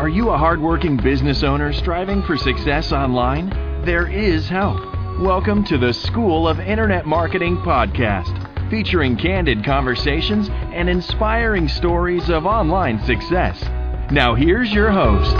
Are you a hardworking business owner striving for success online? There is help. Welcome to the School of Internet Marketing podcast, featuring candid conversations and inspiring stories of online success. Now here's your host.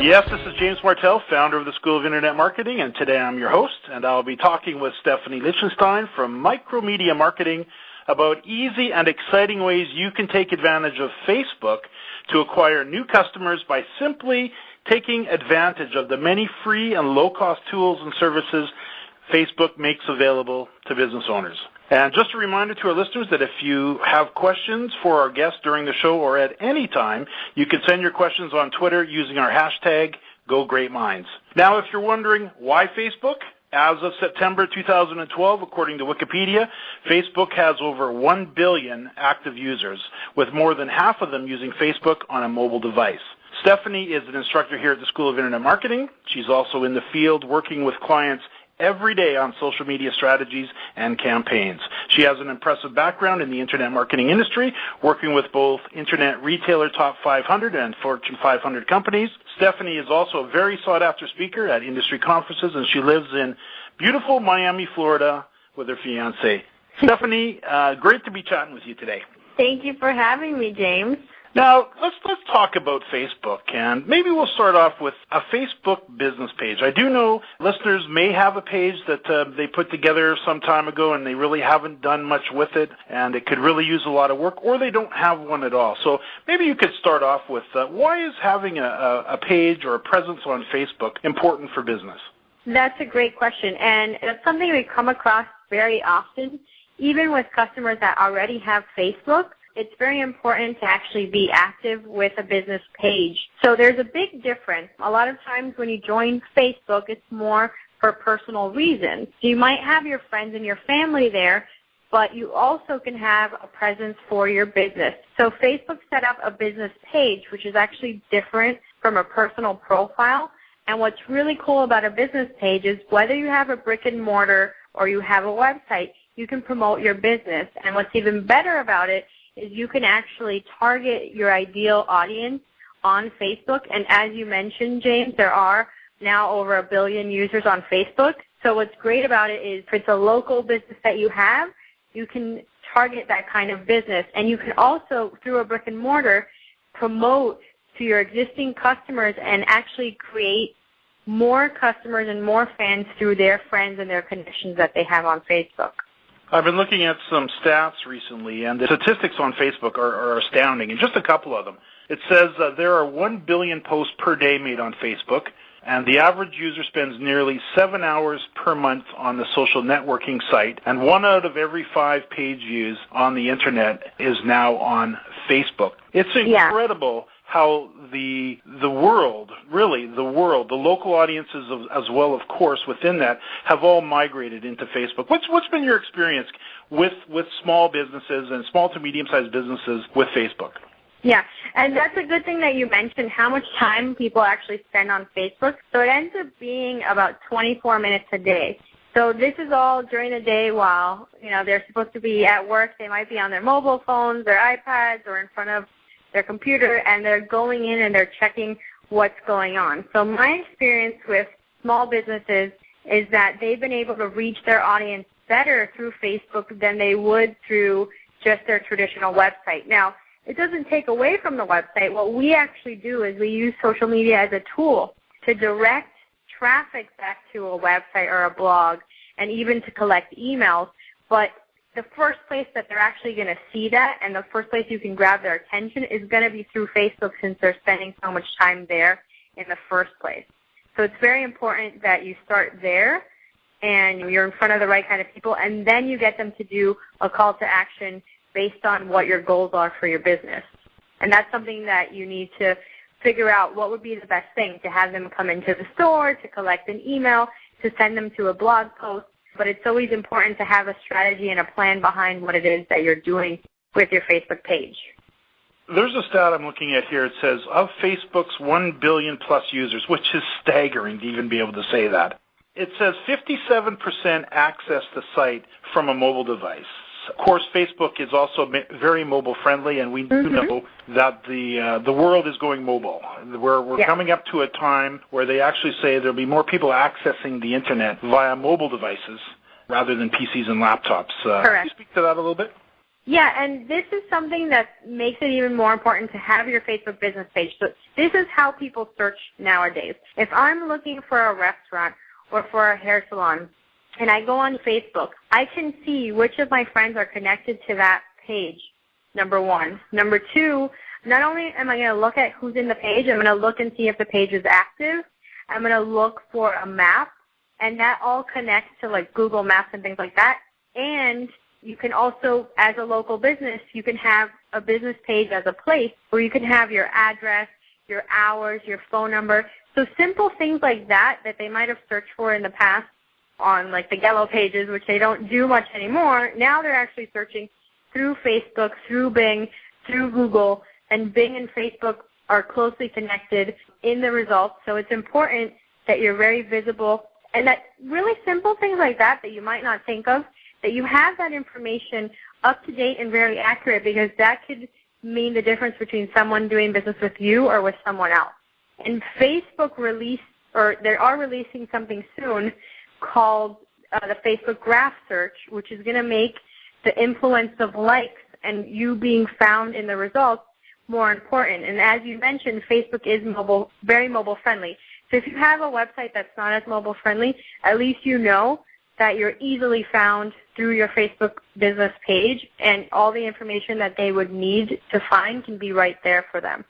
Yes, this is James Martell, founder of the School of Internet Marketing, and today I'm your host, and I'll be talking with Stephanie Lichtenstein from Micromedia Marketing about easy and exciting ways you can take advantage of Facebook to acquire new customers by simply taking advantage of the many free and low-cost tools and services Facebook makes available to business owners. And just a reminder to our listeners that if you have questions for our guests during the show or at any time, you can send your questions on Twitter using our hashtag #GoGreatMinds. Now, if you're wondering why Facebook, as of September 2012, according to Wikipedia, Facebook has over 1 billion active users, with more than half of them using Facebook on a mobile device. Stephanie is an instructor here at the School of Internet Marketing. She's also in the field working with clients every day on social media strategies and campaigns. She has an impressive background in the internet marketing industry, working with both Internet Retailer Top 500 and Fortune 500 companies. Stephanie is also a very sought-after speaker at industry conferences, and she lives in beautiful Miami, Florida, with her fiancé. Stephanie, great to be chatting with you today. Thank you for having me, James. Now, let's talk about Facebook, and maybe we'll start off with a Facebook business page. I do know listeners may have a page that they put together some time ago and they really haven't done much with it, and it could really use a lot of work, or they don't have one at all. So maybe you could start off with why is having a page or a presence on Facebook important for business? That's a great question, and it's something we come across very often, even with customers that already have Facebook. It's very important to actually be active with a business page. So there's a big difference. A lot of times when you join Facebook, it's more for personal reasons. So you might have your friends and your family there, but you also can have a presence for your business. So Facebook set up a business page, which is actually different from a personal profile. And what's really cool about a business page is whether you have a brick and mortar or you have a website, you can promote your business. And what's even better about it is you can actually target your ideal audience on Facebook. And as you mentioned, James, there are now over 1 billion users on Facebook. So what's great about it is if it's a local business that you have, you can target that kind of business. And you can also, through a brick and mortar, promote to your existing customers and actually create more customers and more fans through their friends and their connections that they have on Facebook. I've been looking at some stats recently, and the statistics on Facebook are astounding, and just a couple of them. It says there are 1 billion posts per day made on Facebook, and the average user spends nearly 7 hours per month on the social networking site, and 1 out of every 5 page views on the Internet is now on Facebook. It's incredible how the world, the local audiences as well, of course, within that, have all migrated into Facebook. What's been your experience with small businesses and small to medium-sized businesses with Facebook? Yeah, and that's a good thing that you mentioned how much time people actually spend on Facebook. So it ends up being about 24 minutes a day. So this is all during the day while, they're supposed to be at work. They might be on their mobile phones, their iPads, or in front of their computer, and they're going in and they're checking what's going on. So my experience with small businesses is that they've been able to reach their audience better through Facebook than they would through just their traditional website. Now, it doesn't take away from the website. What we actually do is we use social media as a tool to direct traffic back to a website or a blog and even to collect emails. But the first place that they're actually going to see that and the first place you can grab their attention is going to be through Facebook, since they're spending so much time there in the first place. So it's very important that you start there and you're in front of the right kind of people, and then you get them to do a call to action based on what your goals are for your business. And that's something that you need to figure out what would be the best thing, to have them come into the store, to collect an email, to send them to a blog post. But it's always important to have a strategy and a plan behind what it is that you're doing with your Facebook page. There's a stat I'm looking at here. It says, of Facebook's 1 billion plus users, which is staggering to even be able to say that, it says 57% access the site from a mobile device. Of course, Facebook is also very mobile friendly, and we do know that the world is going mobile. We're coming up to a time where they actually say there'll be more people accessing the internet via mobile devices rather than PCs and laptops. Correct. Can you speak to that a little bit? Yeah, and this is something that makes it even more important to have your Facebook business page. So this is how people search nowadays. If I'm looking for a restaurant or for a hair salon and I go on Facebook, I can see which of my friends are connected to that page, number one. Number two, not only am I going to look at who's in the page, I'm going to look and see if the page is active. I'm going to look for a map, and that all connects to like Google Maps and things like that. And you can also, as a local business, you can have a business page as a place where you can have your address, your hours, your phone number. So simple things like that they might have searched for in the past on like the yellow pages, which they don't do much anymore. Now they're actually searching through Facebook, through Bing, through Google, and Bing and Facebook are closely connected in the results. So it's important that you're very visible and that really simple things like that you might not think of, that you have that information up to date and very accurate, because that could mean the difference between someone doing business with you or with someone else. And Facebook they are releasing something soon called the Facebook Graph Search, which is going to make the influence of likes and you being found in the results more important. And as you mentioned, Facebook is very mobile friendly. So if you have a website that's not as mobile friendly, at least you know that you're easily found through your Facebook business page, and all the information that they would need to find can be right there for them.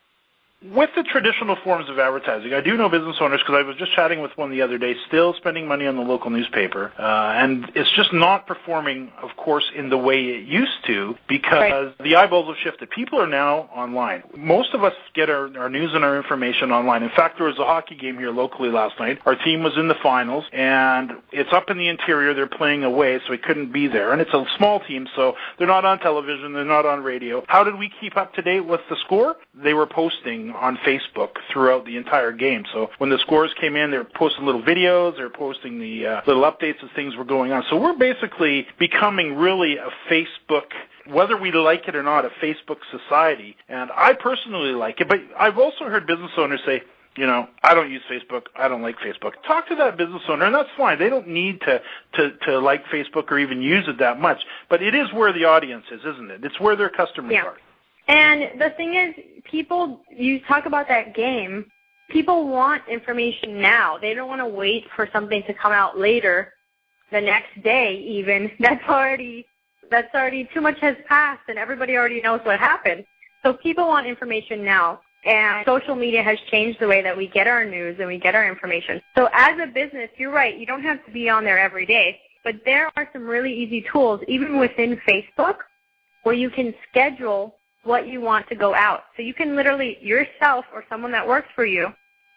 With the traditional forms of advertising, I do know business owners, because I was just chatting with one the other day, still spending money on the local newspaper, and it's just not performing, of course, in the way it used to, because the eyeballs have shifted. People are now online. Most of us get our news and our information online. In fact, there was a hockey game here locally last night. Our team was in the finals, and it's up in the interior. They're playing away, so we couldn't be there. And it's a small team, so they're not on television. They're not on radio. How did we keep up to date with the score? They were posting on Facebook throughout the entire game. So when the scores came in, they were posting little videos, they were posting the little updates as things were going on. So we're basically becoming really a Facebook, whether we like it or not, a Facebook society. And I personally like it, but I've also heard business owners say, I don't use Facebook. I don't like Facebook. Talk to that business owner, and that's fine. They don't need to like Facebook or even use it that much. But it is where the audience is, isn't it? It's where their customers are. And the thing is, you talk about that game, people want information now. They don't want to wait for something to come out later, the next day even. That's already too much has passed, and everybody already knows what happened. So people want information now. And social media has changed the way that we get our news and we get our information. So as a business, you're right, you don't have to be on there every day, but there are some really easy tools, even within Facebook, where you can schedule what you want to go out. So you can literally, yourself or someone that works for you,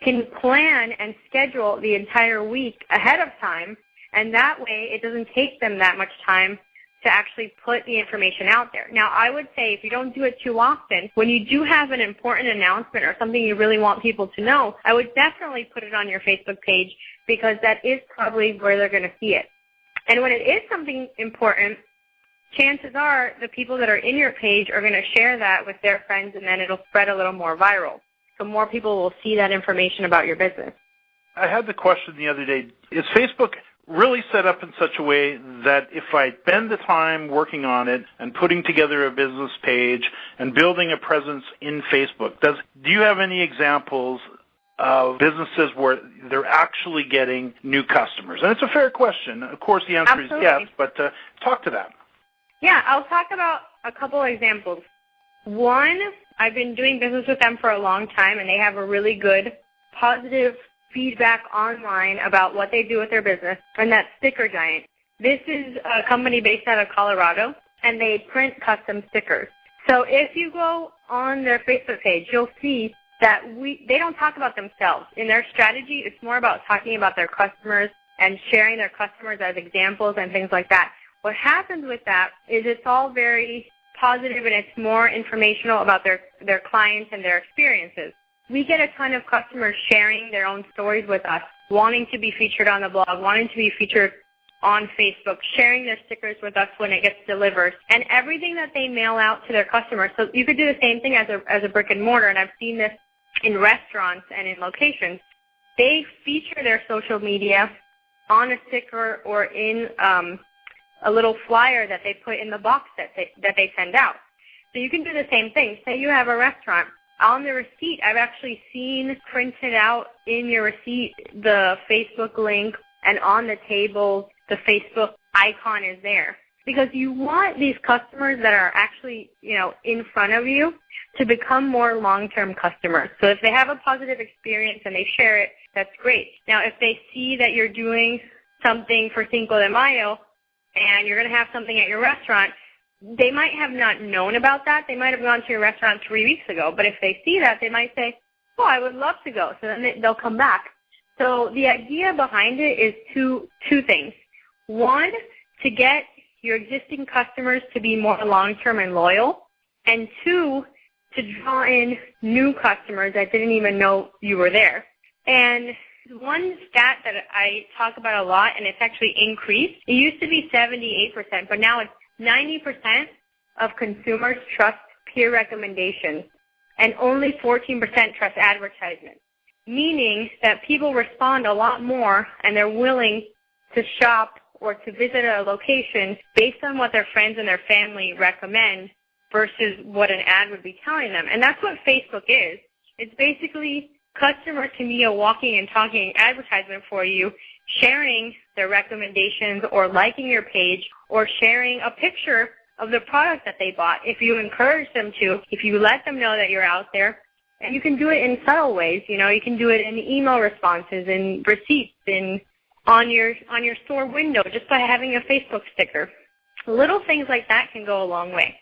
can plan and schedule the entire week ahead of time, and that way it doesn't take them that much time to actually put the information out there. Now, I would say if you don't do it too often, when you do have an important announcement or something you really want people to know, I would definitely put it on your Facebook page, because that is probably where they're going to see it. And when it is something important, chances are the people that are in your page are going to share that with their friends, and then it'll spread a little more viral. So more people will see that information about your business. I had the question the other day, is Facebook really set up in such a way that if I spend the time working on it and putting together a business page and building a presence in Facebook, do you have any examples of businesses where they're actually getting new customers? And it's a fair question. Of course, the answer is yes, but talk to that. Yeah, I'll talk about a couple of examples. One, I've been doing business with them for a long time, and they have a really good, positive feedback online about what they do with their business, and that's Sticker Giant. This is a company based out of Colorado, and they print custom stickers. So if you go on their Facebook page, you'll see that they don't talk about themselves. In their strategy, it's more about talking about their customers and sharing their customers as examples and things like that. What happens with that is it's all very positive, and it's more informational about their clients and their experiences. We get a ton of customers sharing their own stories with us, wanting to be featured on the blog, wanting to be featured on Facebook, sharing their stickers with us when it gets delivered, and everything that they mail out to their customers. So you could do the same thing as a brick and mortar, and I've seen this in restaurants and in locations. They feature their social media on a sticker or in a little flyer that they put in the box that they send out. So you can do the same thing. Say you have a restaurant. On the receipt, I've actually seen printed out in your receipt the Facebook link, and on the table, the Facebook icon is there. Because you want these customers that are actually, in front of you to become more long-term customers. So if they have a positive experience and they share it, that's great. Now, if they see that you're doing something for Cinco de Mayo and you're going to have something at your restaurant, they might have not known about that. They might have gone to your restaurant 3 weeks ago. But if they see that, they might say, oh, I would love to go. So then they'll come back. So the idea behind it is two things. One, to get your existing customers to be more long-term and loyal. And two, to draw in new customers that didn't even know you were there. And one stat that I talk about a lot, and it's actually increased. It used to be 78%, but now it's 90% of consumers trust peer recommendations, and only 14% trust advertisements, meaning that people respond a lot more and they're willing to shop or to visit a location based on what their friends and their family recommend versus what an ad would be telling them. And that's what Facebook is. It's basically customers can be a walking and talking advertisement for you, sharing their recommendations or liking your page or sharing a picture of the product that they bought if you encourage them to, if you let them know that you're out there. And you can do it in subtle ways. You can do it in email responses, in receipts, on your store window, just by having a Facebook sticker. Little things like that can go a long way.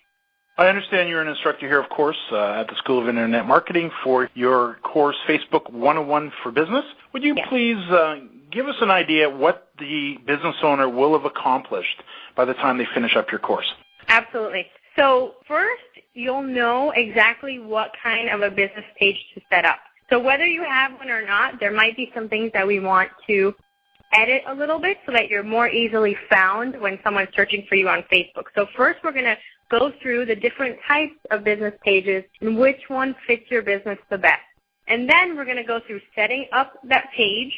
I understand you're an instructor here, of course, at the School of Internet Marketing for your course, Facebook 101 for Business. Would you please give us an idea what the business owner will have accomplished by the time they finish up your course? Absolutely. So first, you'll know exactly what kind of a business page to set up. So whether you have one or not, there might be some things that we want to edit a little bit so that you're more easily found when someone's searching for you on Facebook. So first, we're going to go through the different types of business pages and which one fits your business the best. And then we're going to go through setting up that page,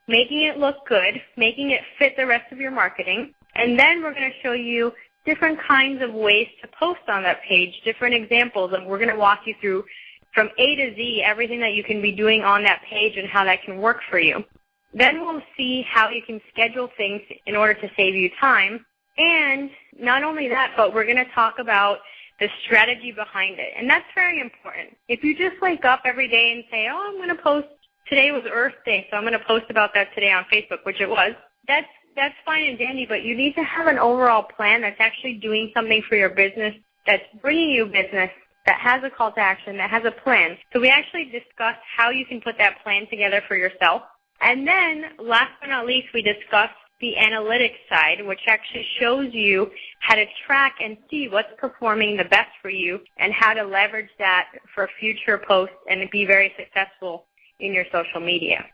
making it look good, making it fit the rest of your marketing. And then we're going to show you different kinds of ways to post on that page, different examples, and we're going to walk you through from A to Z everything that you can be doing on that page and how that can work for you. Then we'll see how you can schedule things in order to save you time. And not only that, but we're going to talk about the strategy behind it. And that's very important. If you just wake up every day and say, oh, I'm going to post, today was Earth Day, so I'm going to post about that today on Facebook, which it was, that's fine and dandy, but you need to have an overall plan that's actually doing something for your business, that's bringing you business, that has a call to action, that has a plan. So we actually discussed how you can put that plan together for yourself. And then, last but not least, we discussed the analytics side, which actually shows you how to track and see what's performing the best for you and how to leverage that for future posts and be very successful in your social media.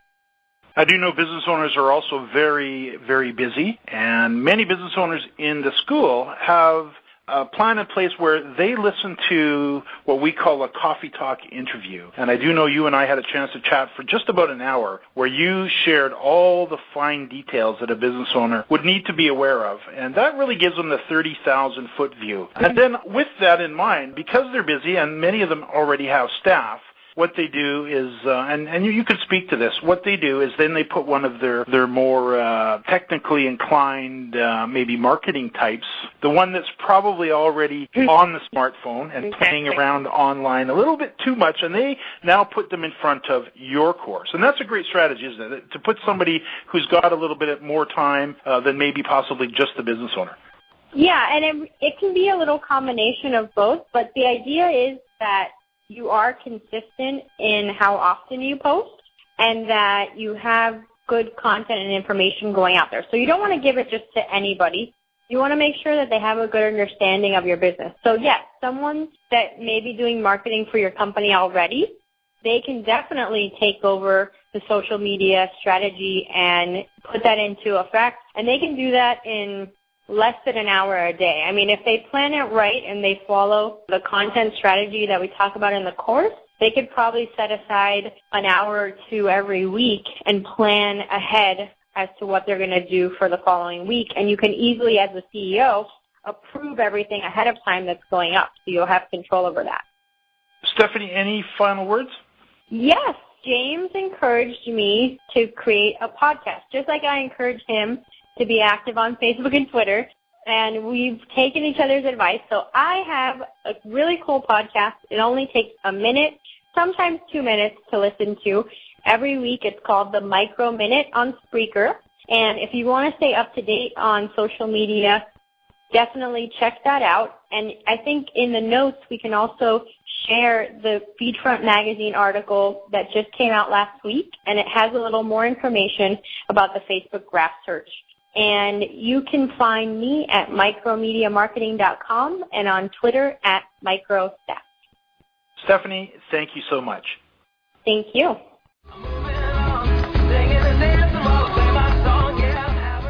I do know business owners are also very, very busy, and many business owners in the school have a plan in place where they listen to what we call a coffee talk interview. And I do know you and I had a chance to chat for just about an hour where you shared all the fine details that a business owner would need to be aware of. And that really gives them the 30,000-foot view. And then with that in mind, because they're busy and many of them already have staff, what they do is, and you could speak to this, what they do is then they put one of their more technically inclined maybe marketing types, the one that's probably already on the smartphone and playing around online a little bit too much, and they now put them in front of your course. And that's a great strategy, isn't it? To put somebody who's got a little bit more time than maybe possibly just the business owner. Yeah, and it can be a little combination of both, but the idea is that you are consistent in how often you post and that you have good content and information going out there. So you don't want to give it just to anybody. You want to make sure that they have a good understanding of your business. So yes, someone that may be doing marketing for your company already, they can definitely take over the social media strategy and put that into effect. And they can do that in less than an hour a day. I mean, if they plan it right and they follow the content strategy that we talk about in the course, they could probably set aside an hour or two every week and plan ahead as to what they're going to do for the following week. And you can easily, as a CEO, approve everything ahead of time that's going up, so you'll have control over that. Stephanie, any final words? Yes. James encouraged me to create a podcast, just like I encouraged him to be active on Facebook and Twitter, and we've taken each other's advice. So I have a really cool podcast. It only takes a minute, sometimes 2 minutes to listen to. Every week it's called the Micro Minute on Spreaker, and if you want to stay up to date on social media, definitely check that out. And I think in the notes we can also share the Feedfront Magazine article that just came out last week, and it has a little more information about the Facebook graph search. And you can find me at micromediamarketing.com and on Twitter at microsteph. Stephanie, thank you so much. Thank you.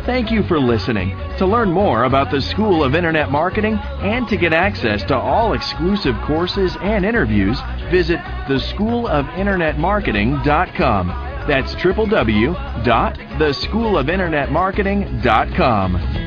Thank you for listening. To learn more about the School of Internet Marketing and to get access to all exclusive courses and interviews, visit theschoolofinternetmarketing.com. That's www.theschoolofinternetmarketing.com.